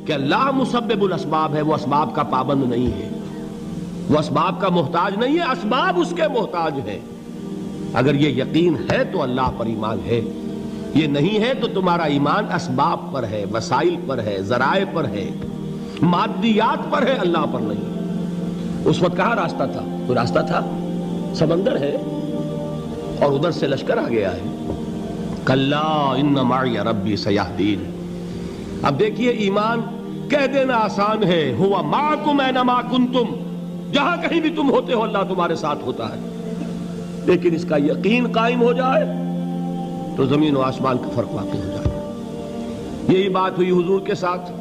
کہ اللہ مسبب الاسباب ہے، وہ اسباب کا پابند نہیں ہے، وہ اسباب کا محتاج نہیں ہے، اسباب اس کے محتاج ہیں۔ اگر یہ یقین ہے تو اللہ پر ایمان ہے، یہ نہیں ہے تو تمہارا ایمان اسباب پر ہے، وسائل پر ہے، ذرائع پر ہے، مادیات پر ہے، اللہ پر نہیں۔ اس وقت کہاں راستہ تھا؟ کوئی راستہ تھا؟ سمندر ہے اور ادھر سے لشکر آ گیا ہے۔ کلا ان معی ربی سیہدین۔ اب دیکھیے ایمان کہہ دینا آسان ہے، ہوا معکم اینما کنتم، جہاں کہیں بھی تم ہوتے ہو اللہ تمہارے ساتھ ہوتا ہے، لیکن اس کا یقین قائم ہو جائے تو زمین و آسمان کا فرق واقع ہو جائے۔ یہی بات ہوئی حضور کے ساتھ۔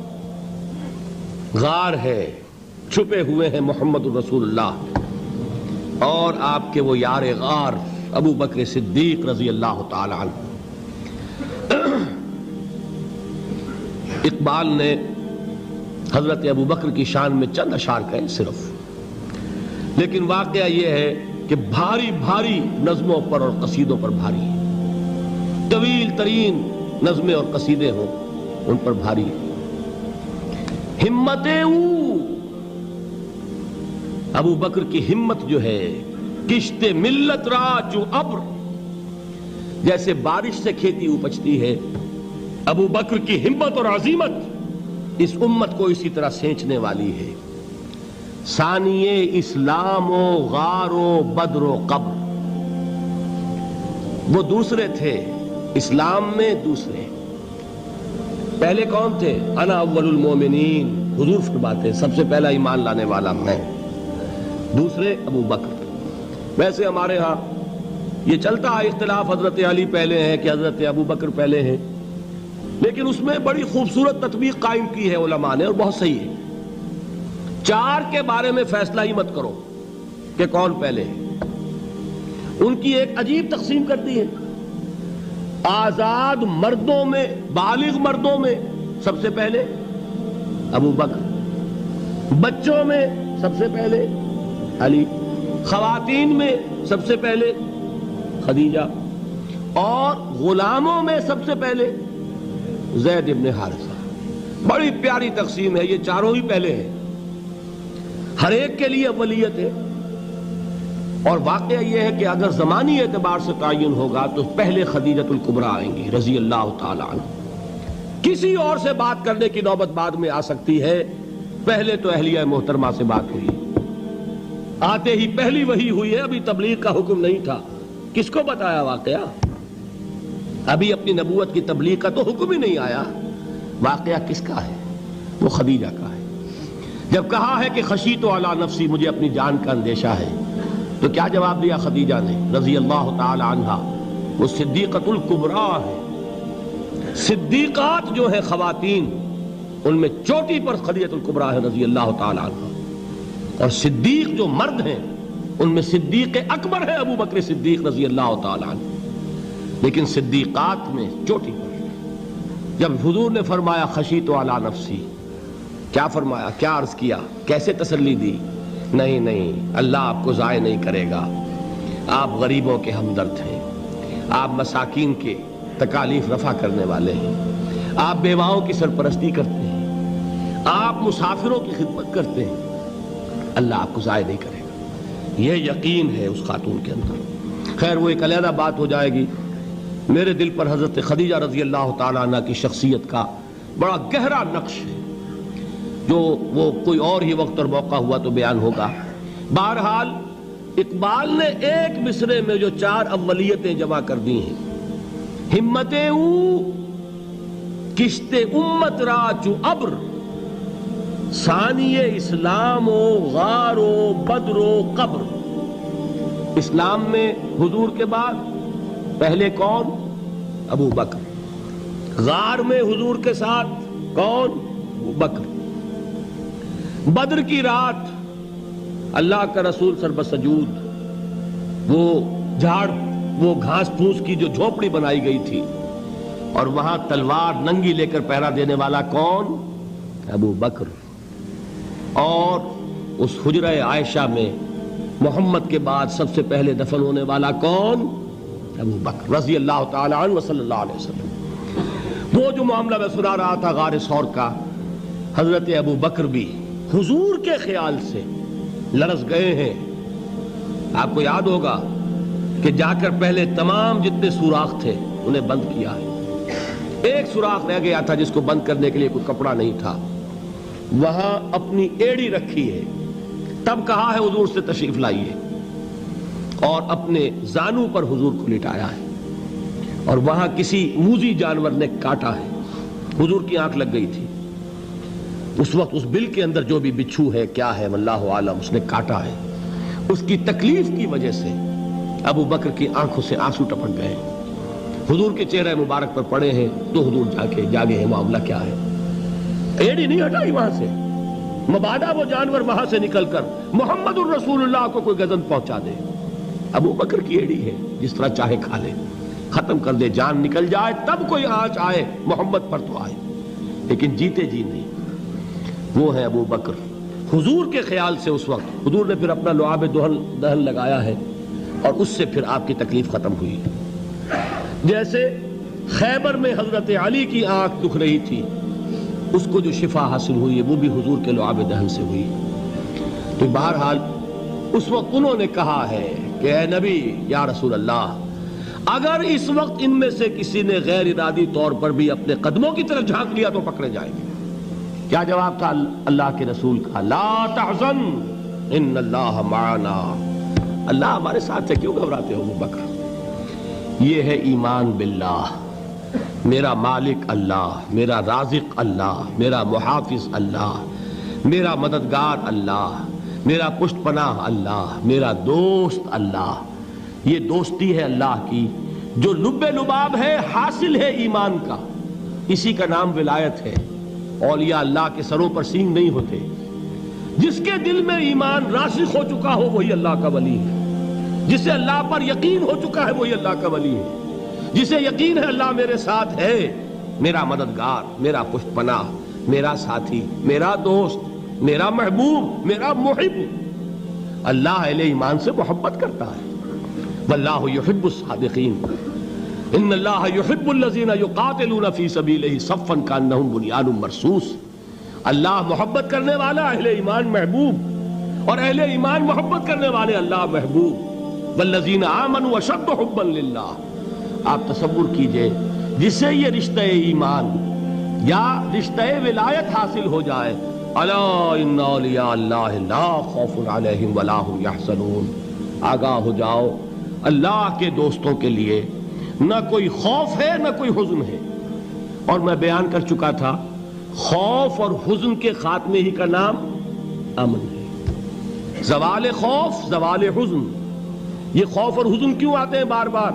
غار ہے، چھپے ہوئے ہیں محمد الرسول اللہ اور آپ کے وہ یار غار ابو بکر صدیق رضی اللہ تعالی عنہ۔ اقبال نے حضرت ابو بکر کی شان میں چند اشعار کہے صرف، لیکن واقعہ یہ ہے کہ بھاری بھاری نظموں پر اور قصیدوں پر بھاری ہے، طویل ترین نظمیں اور قصیدے ہوں ان پر بھاری ہے۔ ہمتیں ابو بکر کی ہمت جو ہے، کشت ملت را جو ابر، جیسے بارش سے کھیتی اپجتی ہے، ابو بکر کی ہمت اور عزیمت اس امت کو اسی طرح سینچنے والی ہے۔ ثانیے اسلام و غار و بدر و قبر، وہ دوسرے تھے اسلام میں، دوسرے پہلے کون تھے؟ انا اول المومنین، حضور فرماتے ہیں سب سے پہلا ایمان لانے والا میں، دوسرے ابو بکر۔ ویسے ہمارے ہاں یہ چلتا ہے اختلاف، حضرت علی پہلے ہیں کہ حضرت ابو بکر پہلے ہیں، لیکن اس میں بڑی خوبصورت تطبیق قائم کی ہے علماء نے اور بہت صحیح ہے۔ چار کے بارے میں فیصلہ ہی مت کرو کہ کون پہلے ہے، ان کی ایک عجیب تقسیم کر دی ہے۔ آزاد مردوں میں، بالغ مردوں میں سب سے پہلے ابو بکر، بچوں میں سب سے پہلے علی، خواتین میں سب سے پہلے خدیجہ، اور غلاموں میں سب سے پہلے زید ابن حارثہ۔ بڑی پیاری تقسیم ہے، یہ چاروں ہی پہلے ہیں، ہر ایک کے لیے اولیت ہے۔ اور واقعہ یہ ہے کہ اگر زمانی اعتبار سے تعین ہوگا تو پہلے خدیجۃ الکبریٰ آئیں گی رضی اللہ تعالی عنہ، کسی اور سے بات کرنے کی نوبت بعد میں آ سکتی ہے، پہلے تو اہلیہ محترمہ سے بات ہوئی، آتے ہی پہلی وحی ہوئی ہے، ابھی تبلیغ کا حکم نہیں تھا۔ کس کو بتایا واقعہ؟ ابھی اپنی نبوت کی تبلیغ کا تو حکم ہی نہیں آیا۔ واقعہ کس کا ہے؟ وہ خدیجہ کا ہے۔ جب کہا ہے کہ خشیت علی نفسی، مجھے اپنی جان کا اندیشہ ہے، تو کیا جواب دیا خدیجہ نے رضی اللہ تعالی عنہا؟ وہ صدیقۃ الکبریٰ ہے۔ صدیقات جو ہیں خواتین، ان میں چوٹی پر خدیجۃ الکبریٰ ہے رضی اللہ تعالی عنہا، اور صدیق جو مرد ہیں ان میں صدیق اکبر ہے ابو بکر صدیق رضی اللہ تعالی عنہ، لیکن صدیقات میں چوٹی پر۔ جب حضور نے فرمایا خشیت علی نفسی، کیا فرمایا؟ کیا عرض کیا؟ کیسے تسلی دی؟ نہیں نہیں، اللہ آپ کو ضائع نہیں کرے گا، آپ غریبوں کے ہمدرد ہیں، آپ مساکین کے تکالیف رفع کرنے والے ہیں، آپ بیواؤں کی سرپرستی کرتے ہیں، آپ مسافروں کی خدمت کرتے ہیں، اللہ آپ کو ضائع نہیں کرے گا۔ یہ یقین ہے اس خاتون کے اندر۔ خیر وہ ایک علیحدہ بات ہو جائے گی۔ میرے دل پر حضرت خدیجہ رضی اللہ تعالیٰ عنہ کی شخصیت کا بڑا گہرا نقش ہے، جو وہ کوئی اور ہی وقت اور موقع ہوا تو بیان ہوگا۔ بہرحال اقبال نے ایک مصرے میں جو چار اولیتیں جمع کر دی ہیں، ہمتیں کشت امت را چو ابر، ثانی اسلام و غار و بدر و قبر۔ اسلام میں حضور کے بعد پہلے کون؟ ابو بکر۔ غار میں حضور کے ساتھ کون؟ ابو بکر۔ بدر کی رات اللہ کا رسول سر بسجود، وہ جھاڑ، وہ گھاس پھوس کی جو جھوپڑی بنائی گئی تھی، اور وہاں تلوار ننگی لے کر پہرا دینے والا کون؟ ابو بکر۔ اور اس حجرہ عائشہ میں محمد کے بعد سب سے پہلے دفن ہونے والا کون؟ ابو بکر رضی اللہ تعالی عنہ وصلی اللہ علیہ وسلم۔ وہ جو معاملہ میں سنا رہا تھا غار ثور کا، حضرت ابو بکر بھی حضور کے خیال سے لرز گئے ہیں. آپ کو یاد ہوگا کہ جا کر پہلے تمام جتنے سوراخ تھے انہیں بند کیا ہے. ایک سوراخ رہ گیا تھا جس کو بند کرنے کے لیے کوئی کپڑا نہیں تھا. وہاں اپنی ایڑی رکھی ہے. تب کہا ہے حضور سے تشریف لائیے, اور اپنے زانو پر حضور کو لٹایا ہے. اور وہاں کسی موذی جانور نے کاٹا ہے. حضور کی آنکھ لگ گئی تھی. اس وقت اس بل کے اندر جو بھی بچھو ہے کیا ہے واللہ عالم, اس نے کاٹا ہے. اس کی تکلیف کی وجہ سے ابو بکر کی آنکھوں سے آنسو ٹپک گئے. حضور کے چہرے مبارک پر پڑے ہیں تو حضور جاگے ہیں. معاملہ کیا ہے؟ ایڑی نہیں ہٹائی وہاں سے, مبادا وہ جانور وہاں سے نکل کر محمد الرسول اللہ کو کوئی گزن پہنچا دے. ابو بکر کی ایڑی ہے, جس طرح چاہے کھا لے, ختم کر دے, جان نکل جائے تب کوئی آنچ آئے محمد پر تو آئے, لیکن جیتے جی نہیں. وہ ہے ابو بکر. حضور کے خیال سے اس وقت حضور نے پھر اپنا لعاب دہن لگایا ہے, اور اس سے پھر آپ کی تکلیف ختم ہوئی. جیسے خیبر میں حضرت علی کی آنکھ دکھ رہی تھی, اس کو جو شفا حاصل ہوئی ہے وہ بھی حضور کے لعاب دہن سے ہوئی. تو بہرحال اس وقت انہوں نے کہا ہے کہ اے نبی یا رسول اللہ, اگر اس وقت ان میں سے کسی نے غیر ارادی طور پر بھی اپنے قدموں کی طرف جھانک لیا تو پکڑے جائیں گے. کیا جواب تھا اللہ کے رسول کا؟ لا تحزن ان اللہ معنا. اللہ ہمارے ساتھ ہے, کیوں گھبراتے ہو ابو بکر؟ یہ ہے ایمان باللہ. میرا مالک اللہ, میرا رازق اللہ, میرا محافظ اللہ, میرا مددگار اللہ, میرا پشت پناہ اللہ, میرا دوست اللہ. یہ دوستی ہے اللہ کی جو لب لباب ہے, حاصل ہے ایمان کا. اسی کا نام ولایت ہے. اولیاء اللہ کے سروں پر سینگ نہیں ہوتے. جس کے دل میں ایمان راسخ ہو چکا ہو وہی اللہ کا ولی ہے. جسے اللہ پر یقین ہو چکا ہے وہی اللہ کا ولی ہے. جسے یقین ہے اللہ میرے ساتھ ہے, میرا مددگار, میرا پشت پناہ, میرا ساتھی, میرا دوست, میرا محبوب, میرا محب. اللہ اہل ایمان سے محبت کرتا ہے. واللہ یحب الصادقین. ان اللہ یحب الذین یقاتلون فی سبیلہ صفا کانہم بنیان مرصوص. اللہ محبت کرنے والا, اہل ایمان محبوب, اور اہل ایمان محبت کرنے والے اللہ محبوب. والذین آمنوا اشد حبا للہ. آپ تصور کیجئے جسے یہ رشتہ ایمان یا رشتہ ولایت حاصل ہو جائے, الا ان اولیاء اللہ لا خوف علیہم ولا هم یحزنون. آگاہ ہو جاؤ, اللہ کے دوستوں کے لیے نہ کوئی خوف ہے نہ کوئی حزن ہے. اور میں بیان کر چکا تھا, خوف اور حزن کے خاتمے ہی کا نام امن ہے. زوال خوف, زوال حزن. یہ خوف اور حزن کیوں آتے ہیں بار بار؟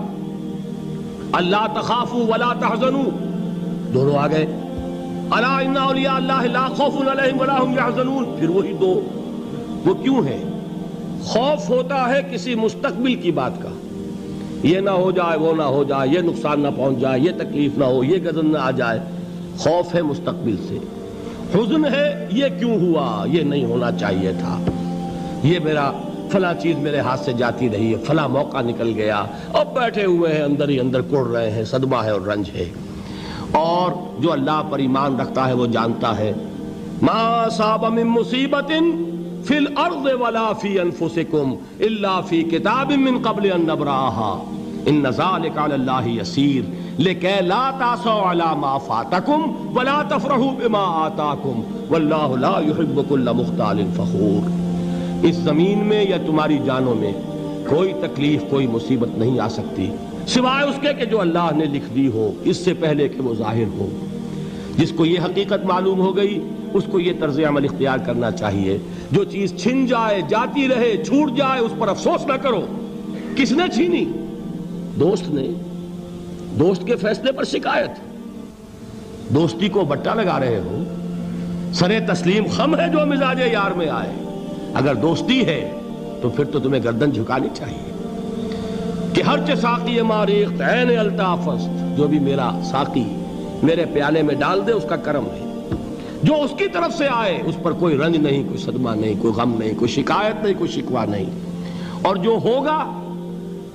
اللہ تخافوا ولا تحزنوا, دونوں آ گئے. الا ان اولیاء اللہ لا خوف علیہم ولا هم یحزنون, پھر وہی دو. وہ کیوں ہے؟ خوف ہوتا ہے کسی مستقبل کی بات کا, یہ نہ ہو جائے, وہ نہ ہو جائے, یہ نقصان نہ پہنچ جائے, یہ تکلیف نہ ہو, یہ غضب نہ آ جائے. خوف ہے مستقبل سے. حزن ہے یہ کیوں ہوا, یہ نہیں ہونا چاہیے تھا, یہ میرا فلاں چیز میرے ہاتھ سے جاتی رہی ہے, فلاں موقع نکل گیا, اب بیٹھے ہوئے ہیں اندر ہی اندر کڑ رہے ہیں, صدمہ ہے اور رنج ہے. اور جو اللہ پر ایمان رکھتا ہے وہ جانتا ہے ما اصاب من مصیبت فی الارض ولا فی انفسکم الا فی کتاب من قبل ان نبرأها ان ذلک علی اللہ یسیر لکی لا تعصوا علی ما فاتکم ولا تفرحوا بما آتاکم واللہ لا یحب کل مختال فخور. اس زمین میں یا تمہاری جانوں میں کوئی تکلیف, کوئی مصیبت نہیں آ سکتی سوائے اس کے کہ جو اللہ نے لکھ دی ہو, اس سے پہلے کہ وہ ظاہر ہو. جس کو یہ حقیقت معلوم ہو گئی اس کو یہ طرز عمل اختیار کرنا چاہیے. جو چیز چھن جائے, جاتی رہے, چھوٹ جائے, اس پر افسوس نہ کرو. کس نے چھینی؟ دوست نے. دوست کے فیصلے پر شکایت. دوستی کو بٹا لگا رہے ہو, سرے تسلیم خم ہے جو مزاج یار میں آئے. اگر دوستی ہے تو پھر تو تمہیں گردن جھکانی چاہیے کہ ہر چہ ساقی ماریخت عین الطافست, جو بھی میرا ساقی میرے پیالے میں ڈال دے اس کا کرم ہے. جو اس کی طرف سے آئے اس پر کوئی رنج نہیں, کوئی صدمہ نہیں, کوئی غم نہیں, کوئی شکایت نہیں, کوئی شکوہ نہیں. اور جو ہوگا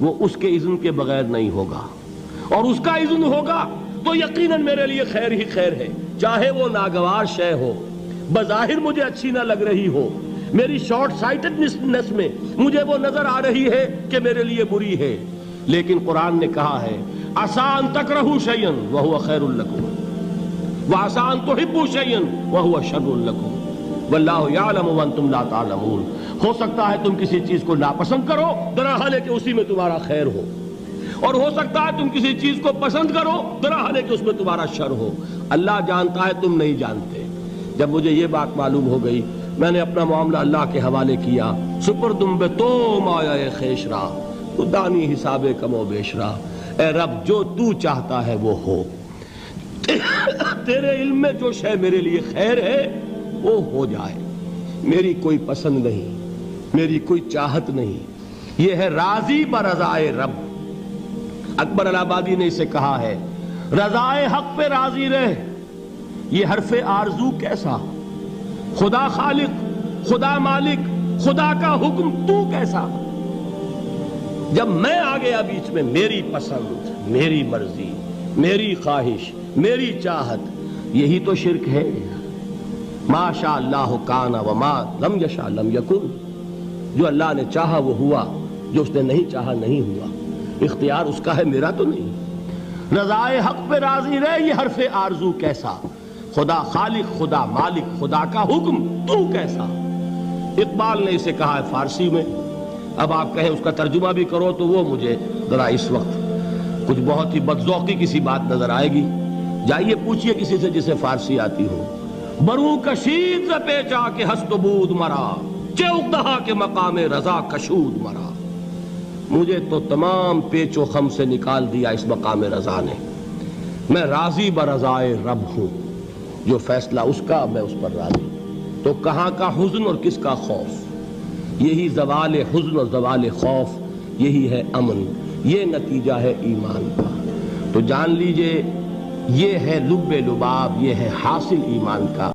وہ اس کے اذن کے بغیر نہیں ہوگا, اور اس کا اذن ہوگا تو یقیناً میرے لیے خیر ہی خیر ہے, چاہے وہ ناگوار شے ہو. بظاہر مجھے اچھی نہ لگ رہی ہو، میری شارٹ سائٹڈنس میں مجھے وہ نظر آ رہی ہے کہ میرے لیے بری ہے، لیکن قرآن نے کہا ہے عسیٰ ان تکرہوا شیئا وہو خیر لکم وعسیٰ ان تحبوا شیئا وہو شر لکم واللہ یعلم وانتم لا تعلمون۔ ہو سکتا ہے تم کسی چیز کو ناپسند کرو درحال ہے کہ اسی میں تمہارا خیر ہو، اور ہو سکتا ہے تم کسی چیز کو پسند کرو درحال ہے کہ اس میں تمہارا شر ہو۔ اللہ جانتا ہے، تم نہیں جانتے۔ جب مجھے یہ بات معلوم ہو گئی، میں نے اپنا معاملہ اللہ کے حوالے کیا۔ سپردم بے تو مایا خیش را تو دانی حساب کم و بیش را، اے رب جو تو چاہتا ہے وہ ہو، تیرے علم میں جو شے میرے لیے خیر ہے وہ ہو جائے، میری کوئی پسند نہیں، میری کوئی چاہت نہیں، یہ ہے راضی برضائے رب۔ اکبر الہ آبادی نے اسے کہا ہے رضائے حق پہ راضی رہ، یہ حرف آرزو کیسا، خدا خالق، خدا مالک، خدا کا حکم تو کیسا۔ جب میں آ گیا بیچ میں، میری پسند، میری مرضی، میری خواہش، میری چاہت، یہی تو شرک ہے۔ ما شاء اللہ کان وما لم یشاء لم یکن، جو اللہ نے چاہا وہ ہوا، جو اس نے نہیں چاہا نہیں ہوا، اختیار اس کا ہے، میرا تو نہیں۔ رضائے حق پہ راضی رہ، یہ حرف آرزو کیسا، خدا خالق، خدا مالک، خدا کا حکم تو کیسا۔ اقبال نے اسے کہا ہے فارسی میں، اب آپ کہیں اس کا ترجمہ بھی کرو تو وہ مجھے ذرا اس وقت کچھ بہت ہی بدذوقی کسی بات نظر آئے گی۔ جائیے پوچھئے کسی سے جسے فارسی آتی ہو۔ برو کشید ز پیچا کے ہست و بود مرا، چوک دہا کے مقام رضا کشود مرا۔ مجھے تو تمام پیچ و خم سے نکال دیا اس مقام رضا نے، میں راضی برضائے رب ہوں، جو فیصلہ اس کا میں اس پر راضی۔ تو کہاں کا حزن اور کس کا خوف، یہی زوال حزن اور زوال خوف، یہی ہے امن، یہ نتیجہ ہے ایمان کا۔ تو جان لیجئے یہ ہے لب لباب، یہ ہے حاصل ایمان کا۔